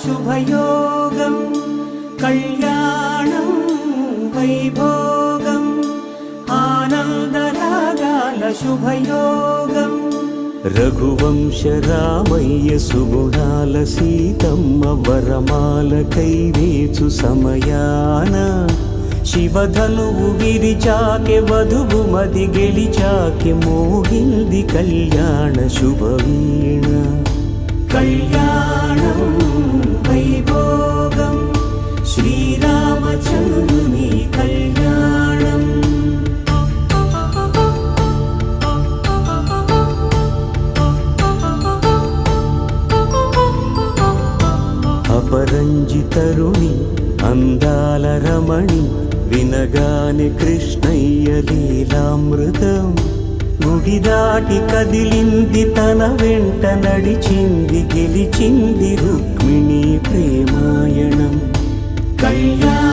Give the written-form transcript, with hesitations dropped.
శుభయోగం కళ్యాణం వైభోగం ఆనందరాగాల శుభయోగం రఘువంశ రామయ్య సుగుణాల సీతమ్మ వరమాల కైవేచు సమయాన శివధనువు విరిచాకె వధువు మది గెలిచాకె మోగింది కళ్యాణ శుభవీణ కళ్యాణం వైభోగం శ్రీరామచంద్రుని కళ్యాణం అపరంజి తరుణి అందాల రమణి వినగానే కృష్ణయ్య లీలామృతం గుడి దాటి కదిలింది తన వెంట నడిచింది గెలిచింది రుక్మిణి ప్రేమాయణం కళ్యాణ